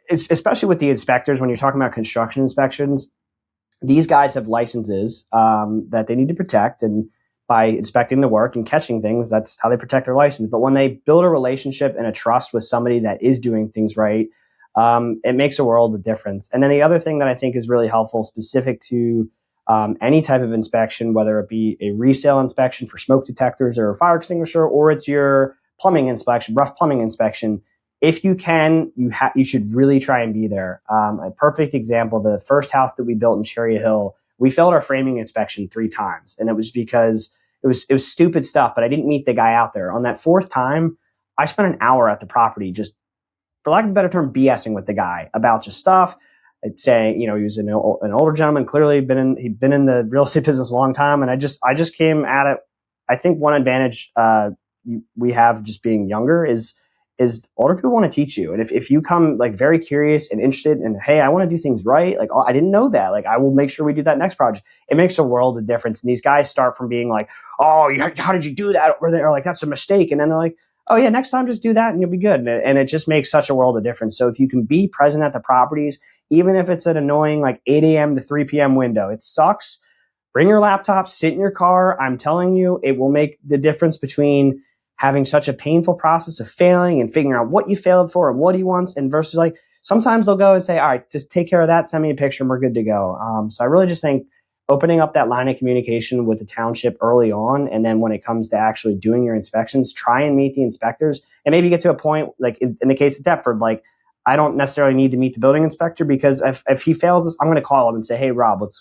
Especially with the inspectors, when you're talking about construction inspections, these guys have licenses that they need to protect, and by inspecting the work and catching things, that's how they protect their license. But when they build a relationship and a trust with somebody that is doing things right, it makes a world of difference. And then the other thing that I think is really helpful, specific to any type of inspection, whether it be a resale inspection for smoke detectors or a fire extinguisher, or it's your plumbing inspection, rough plumbing inspection, if you can, you should really try and be there. A perfect example, the first house that we built in Cherry Hill, we failed our framing inspection 3 times. And it was because it was stupid stuff, but I didn't meet the guy out there. On that 4th time, I spent an hour at the property just, for lack of a better term, BSing with the guy about just stuff. I'd say, he was an older gentleman, clearly he'd been in the real estate business a long time. And I just came at it. I think one advantage we have just being younger is older people want to teach you. And if you come very curious and interested and, hey, I want to do things right. Oh, I didn't know that. I will make sure we do that next project. It makes a world of difference. And these guys start from being oh, how did you do that? Or they're that's a mistake. And then they're like, oh yeah, next time just do that and you'll be good. And it just makes such a world of difference. So if you can be present at the properties, even if it's an annoying 8 a.m. to 3 p.m. window, it sucks. Bring your laptop, sit in your car. I'm telling you, it will make the difference between having such a painful process of failing and figuring out what you failed for and what he wants, and versus sometimes they'll go and say, all right, just take care of that, send me a picture and we're good to go. So I really just think opening up that line of communication with the township early on, and then when it comes to actually doing your inspections, try and meet the inspectors and maybe get to a point in the case of Deptford, I I don't necessarily need to meet the building inspector, because if he fails us, I'm going to call him and say, hey, Rob, what's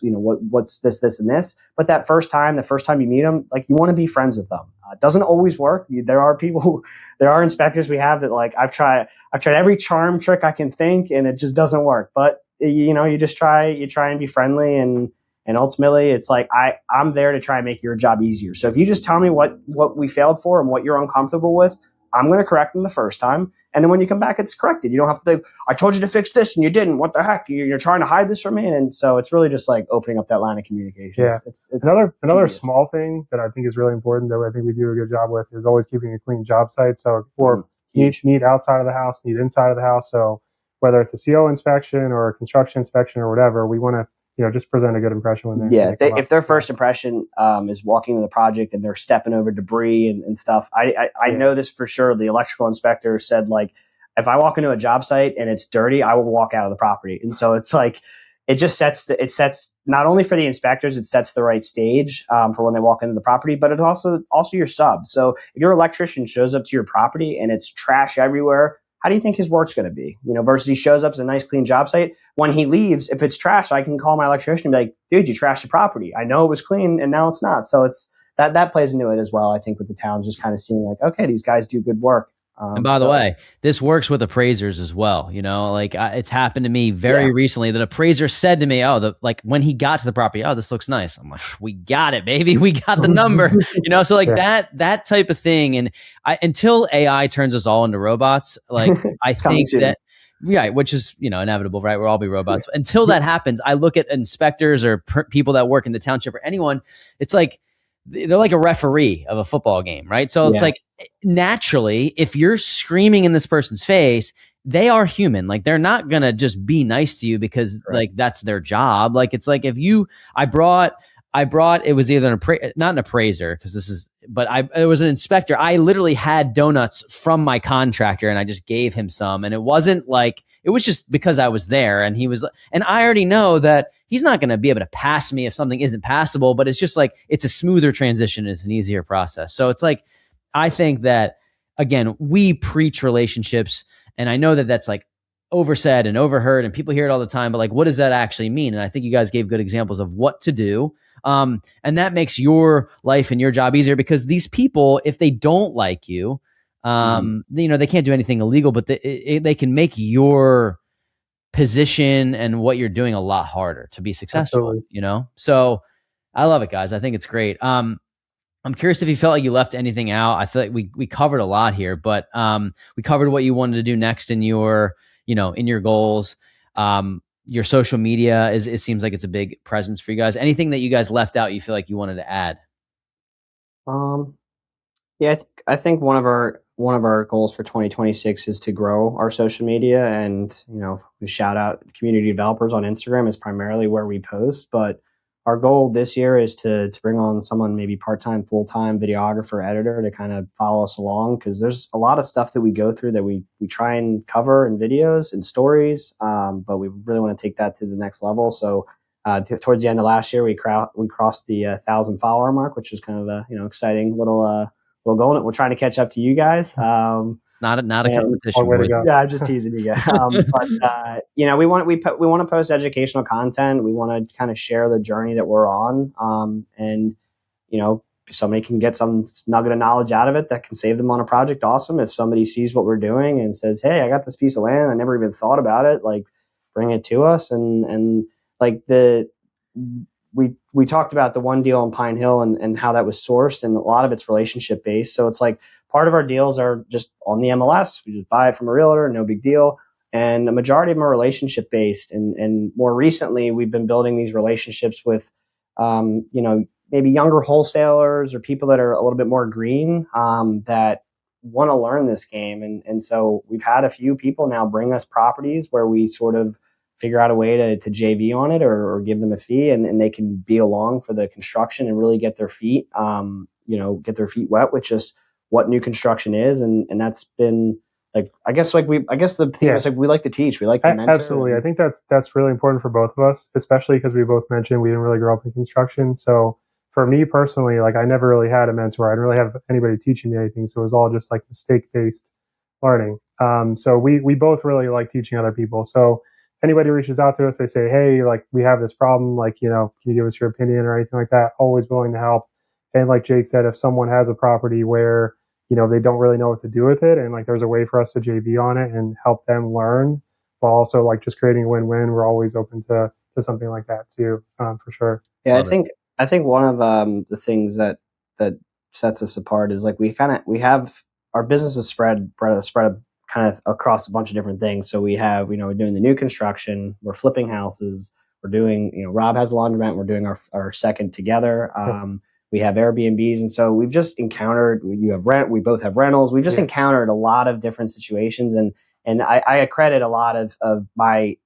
this, and this. But that the first time you meet them, like, you want to be friends with them. It doesn't always work. There are inspectors we have that, like, I've tried every charm trick I can think, and it just doesn't work. But you just try and be friendly, and ultimately it's like, I'm there to try and make your job easier. So if you just tell me what we failed for and what you're uncomfortable with, I'm going to correct them the first time. And then when you come back, it's corrected. You don't have to think, I told you to fix this and you didn't. What the heck? You're trying to hide this from me. And so it's really just like opening up that line of communication. Yeah. It's another small thing that I think is really important, that I think we do a good job with, is always keeping a clean job site. So, or need outside of the house, need inside of the house. So whether it's a CO inspection or a construction inspection or whatever, we want to, just present a good impression when they're if their first impression is walking into the project and they're stepping over debris and stuff. I know this for sure. The electrical inspector said, like, if I walk into a job site and it's dirty, I will walk out of the property. And so it's like, it just sets not only for the inspectors, it sets the right stage for when they walk into the property, but it also your sub. So if your electrician shows up to your property and it's trash everywhere, how do you think his work's going to be? Versus he shows up as a nice, clean job site. When he leaves, if it's trash, I can call my electrician and be like, dude, you trashed the property. I know it was clean and now it's not. So it's that plays into it as well. I think with the town just kind of seeing like, okay, these guys do good work. And by the way, this works with appraisers as well. It's happened to me very recently that appraiser said to me, when he got to the property, this looks nice. I'm like, we got it, baby. We got the number, so like that type of thing. And until AI turns us all into robots, like I think that, which is, inevitable, right? We'll all be robots. Until that happens, I look at inspectors or people that work in the township or anyone, it's like, they're like a referee of a football game, right? So it's like, naturally, if you're screaming in this person's face, they are human. Like, they're not going to just be nice to you because like that's their job. Like, it's like I brought, it was either not an appraiser, because it was an inspector. I literally had donuts from my contractor and I just gave him some. And it wasn't like, it was just because I was there and and I already know that he's not going to be able to pass me if something isn't passable, but it's just like, it's a smoother transition. It's an easier process. So it's like, I think that, again, we preach relationships, and I know that that's like oversaid and overheard and people hear it all the time, but like, what does that actually mean? And I think you guys gave good examples of what to do. And that makes your life and your job easier, because these people, if they don't like you, they can't do anything illegal, but they can make your position and what you're doing a lot harder to be successful. Absolutely. So I love it, guys. I think it's great. I'm curious if you felt like you left anything out. I feel like we covered a lot here, but we covered what you wanted to do next in your goals. Your social media it seems like it's a big presence for you guys. Anything that you guys left out you feel like you wanted to add? I think one of our goals for 2026 is to grow our social media, and we shout out community developers on Instagram is primarily where we post, but our goal this year is to bring on someone, maybe part-time, full-time videographer, editor, to kind of follow us along, because there's a lot of stuff that we go through that we try and cover in videos and stories, but we really want to take that to the next level. So towards the end of last year, we crossed the 1,000 follower mark, which was kind of a exciting little goal. We're trying to catch up to you guys. Not a competition. Yeah, I'm just teasing you guys. But we want to post educational content. We want to kind of share the journey that we're on, and somebody can get some nugget of knowledge out of it that can save them on a project. Awesome. If somebody sees what we're doing and says, "Hey, I got this piece of land. I never even thought about it," like, bring it to us. And like we talked about the one deal in Pine Hill and how that was sourced, and a lot of it's relationship based. So it's like, part of our deals are just on the MLS. We just buy it from a realtor, no big deal. And the majority of them are relationship based. And more recently, we've been building these relationships with, maybe younger wholesalers or people that are a little bit more green, that want to learn this game. And so we've had a few people now bring us properties where we sort of figure out a way to JV on it or give them a fee, and they can be along for the construction and really get their feet wet with just what new construction is. And that's been the theme is like, we like to teach, we like to mentor. Absolutely. I think that's really important for both of us, especially because we both mentioned we didn't really grow up in construction. So for me personally, like, I never really had a mentor. I didn't really have anybody teaching me anything. So it was all just like mistake based. learning. So we both really like teaching other people. So anybody reaches out to us, they say, hey, like we have this problem, like, can you give us your opinion or anything like that? Always willing to help. And like Jake said, if someone has a property where, they don't really know what to do with it, and like there's a way for us to JV on it and help them learn while also like just creating a win-win, we're always open to something like that too, for sure. Yeah, I think one of the things that sets us apart is like we have our business is spread kind of across a bunch of different things. So we have, we're doing the new construction, we're flipping houses, we're doing, Rob has a laundromat, we're doing our second together. We have Airbnbs, and so we've just encountered. You have rent, we both have rentals. We've just encountered a lot of different situations, and I accredit a lot of my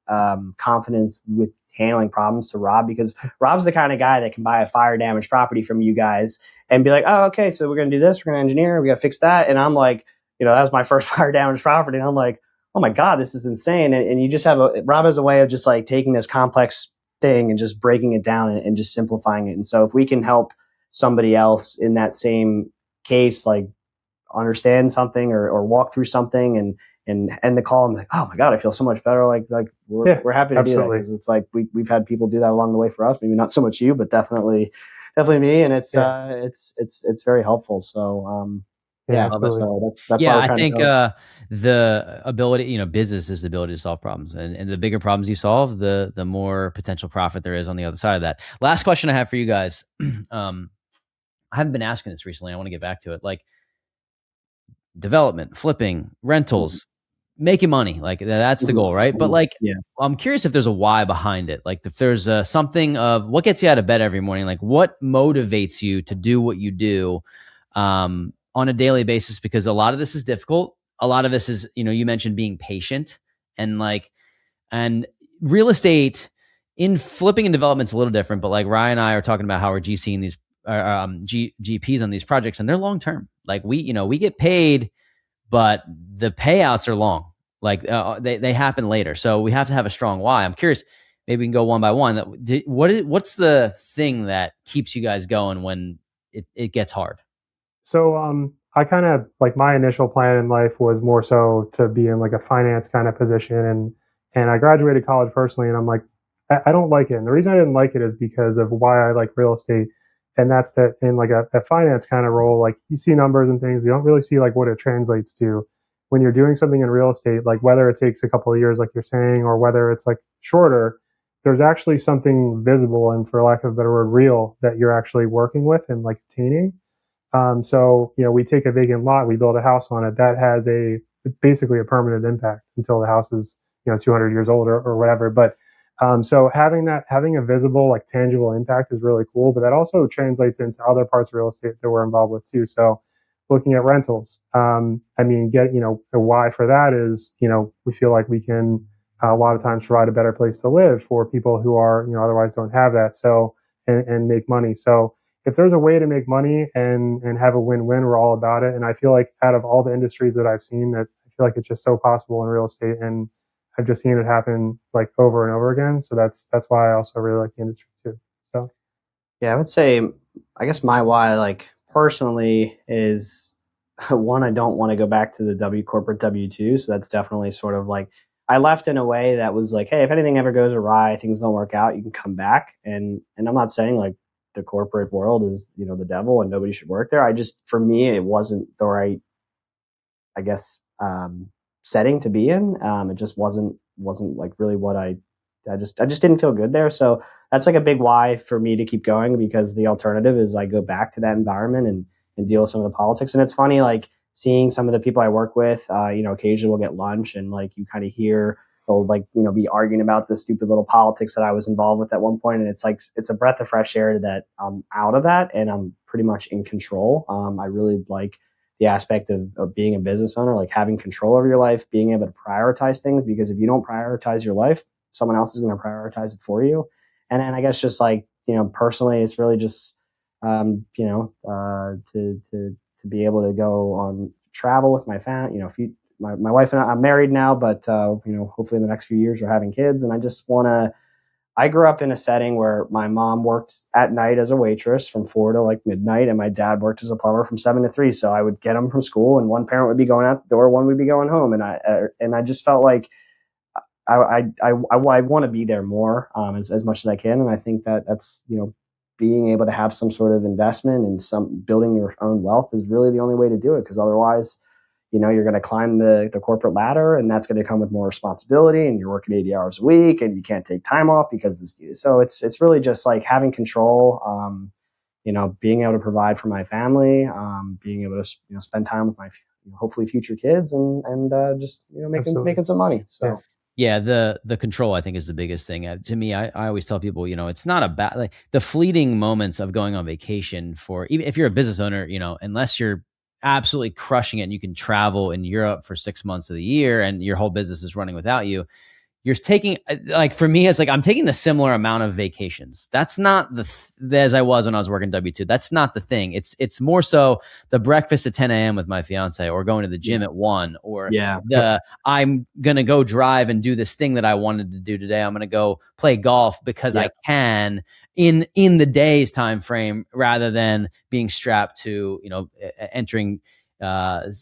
confidence with handling problems to Rob, because Rob's the kind of guy that can buy a fire damaged property from you guys and be like, oh, okay, so we're going to do this, we're going to engineer, we got to fix that. And I'm like, that was my first fire damaged property. And I'm like, oh my God, this is insane. And you just have Rob has a way of just like taking this complex thing and just breaking it down and just simplifying it. And so if we can help somebody else in that same case, like understand something or walk through something and end the call, I'm like, oh my God, I feel so much better. Like we're happy to do that, because it's like we've had people do that along the way for us. Maybe not so much you, but definitely me. And it's very helpful. So that's why I think the ability, business is the ability to solve problems, and the bigger problems you solve, the more potential profit there is on the other side of that. Last question I have for you guys. I haven't been asking this recently. I want to get back to it. Like development, flipping, rentals, making money. Like that's the goal, right? But like, I'm curious if there's a why behind it. Like if there's something of what gets you out of bed every morning, like what motivates you to do what you do on a daily basis, because a lot of this is difficult. A lot of this is, you mentioned being patient, and real estate in flipping and development's a little different, but like Ryan and I are talking about how we're GCing these GPs on these projects, and they're long-term. Like we get paid, but the payouts are long. Like they happen later. So we have to have a strong why. I'm curious, maybe we can go one by one. What's the thing that keeps you guys going when it gets hard? So I kind of like, my initial plan in life was more so to be in like a finance kind of position, and I graduated college personally, and I'm like, I don't like it. And the reason I didn't like it is because of why I like real estate. And that's that in like a finance kind of role, like you see numbers and things, you don't really see like what it translates to when you're doing something in real estate, like whether it takes a couple of years, like you're saying, or whether it's like shorter, there's actually something visible and, for lack of a better word, real, that you're actually working with and like attaining. So, we take a vacant lot, we build a house on it, that has basically a permanent impact until the house is, 200 years old or whatever. But so having a visible, like tangible impact is really cool, but that also translates into other parts of real estate that we're involved with too. So looking at rentals, the why for that is, we feel like we can a lot of times provide a better place to live for people who are, otherwise don't have that. So, and make money. So if there's a way to make money and have a win-win, we're all about it. And I feel like out of all the industries that I've seen, that I feel like it's just so possible in real estate, and I've just seen it happen like over and over again. So that's why I also really like the industry too. So yeah, I would say, I guess my why, like personally, is one, I don't want to go back to the corporate W-2. So that's definitely sort of like, I left in a way that was like, hey, if anything ever goes awry, things don't work out, you can come back. And I'm not saying like the corporate world is, the devil and nobody should work there. For me, it wasn't the right, I guess, setting to be in. It just wasn't like really what I just didn't feel good there. So that's like a big why for me to keep going, because the alternative is I go back to that environment and deal with some of the politics. And it's funny, like seeing some of the people I work with, occasionally we'll get lunch and like you kind of hear, they'll like, be arguing about the stupid little politics that I was involved with at one point. And it's like, it's a breath of fresh air that I'm out of that and I'm pretty much in control. I really like the aspect of being a business owner, like having control over your life, being able to prioritize things, because if you don't prioritize your life, someone else is going to prioritize it for you. And then I guess just like, personally, it's really just, to be able to go on travel with my family, my wife and I, I'm married now, but, hopefully in the next few years we're having kids. And I just want to, I grew up in a setting where my mom worked at night as a waitress from 4 to like midnight, and my dad worked as a plumber from 7 to 3. So I would get them from school, and one parent would be going out the door, one would be going home, and I just felt like I want to be there more, as much as I can, and I think that that's being able to have some sort of investment and some building your own wealth is really the only way to do it, because otherwise, you're going to climb the corporate ladder, and that's going to come with more responsibility, and you're working 80 hours a week, and you can't take time off because so it's really just like having control, being able to provide for my family, being able to spend time with my hopefully future kids, and just making some money. So. Yeah, the control I think is the biggest thing. To me, I always tell people, it's not about like the fleeting moments of going on vacation for, even if you're a business owner, unless you're absolutely crushing it and you can travel in Europe for 6 months of the year and your whole business is running without you, you're taking, like for me, it's like I'm taking the similar amount of vacations. That's not as I was when I was working W2. That's not the thing. It's more so the breakfast at 10 a.m. with my fiance, or going to the gym at 1, or I'm going to go drive and do this thing that I wanted to do today. I'm going to go play golf because I can in the day's time frame, rather than being strapped to, entering like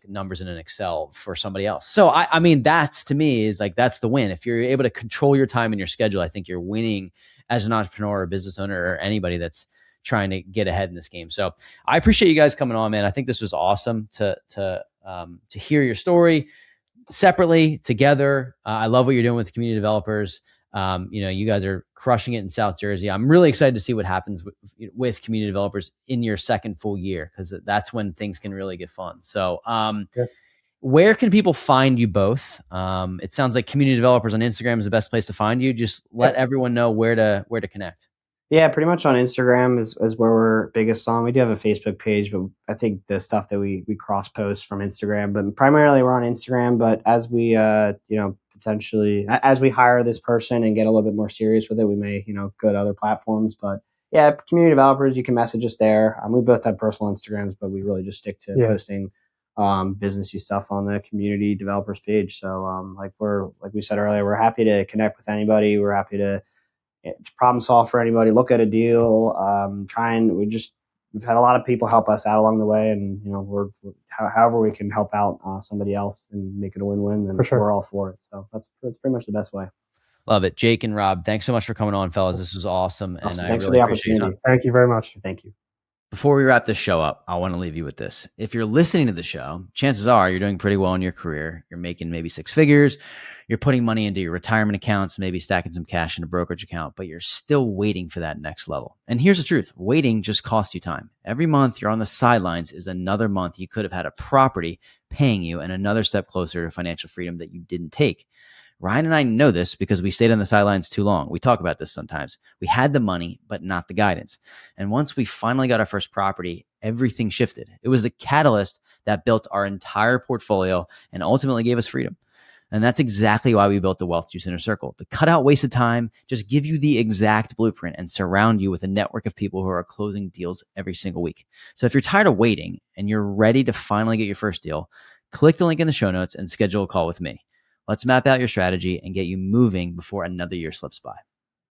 numbers in an Excel for somebody else. So I mean, that's, to me, is like, that's the win. If you're able to control your time and your schedule, I think you're winning as an entrepreneur or business owner, or anybody that's trying to get ahead in this game. So I appreciate you guys coming on, man. I think this was awesome to hear your story separately, together. I love what you're doing with community developers. You guys are crushing it in South Jersey. I'm really excited to see what happens with community developers in your second full year, because that's when things can really get fun. So, where can people find you both? It sounds like community developers on Instagram is the best place to find you. Just let everyone know where to connect. Yeah, pretty much on Instagram is where we're biggest on. We do have a Facebook page, but I think the stuff that we cross post from Instagram, but primarily we're on Instagram. But as we, potentially, as we hire this person and get a little bit more serious with it, we may, go to other platforms. But yeah, community developers, you can message us there. We both have personal Instagrams, but we really just stick to posting businessy stuff on the community developers page. So like we said earlier, we're happy to connect with anybody. We're happy to problem solve for anybody, look at a deal, we've had a lot of people help us out along the way, and however we can help out somebody else and make it a win-win, then we're all for it. So that's pretty much the best way. Love it. Jake and Rob, thanks so much for coming on, fellas. This was awesome. And thanks for the opportunity. Thank you very much. Thank you. Before we wrap this show up, I want to leave you with this. If you're listening to the show, chances are you're doing pretty well in your career. You're making maybe 6 figures. You're putting money into your retirement accounts, maybe stacking some cash in a brokerage account, but you're still waiting for that next level. And here's the truth. Waiting just costs you time. Every month you're on the sidelines is another month you could have had a property paying you, and another step closer to financial freedom that you didn't take. Ryan and I know this because we stayed on the sidelines too long. We talk about this sometimes. We had the money, but not the guidance. And once we finally got our first property, everything shifted. It was the catalyst that built our entire portfolio and ultimately gave us freedom. And that's exactly why we built the Wealth Juice Inner Circle, to cut out wasted time, just give you the exact blueprint, and surround you with a network of people who are closing deals every single week. So if you're tired of waiting and you're ready to finally get your first deal, click the link in the show notes and schedule a call with me. Let's map out your strategy and get you moving before another year slips by.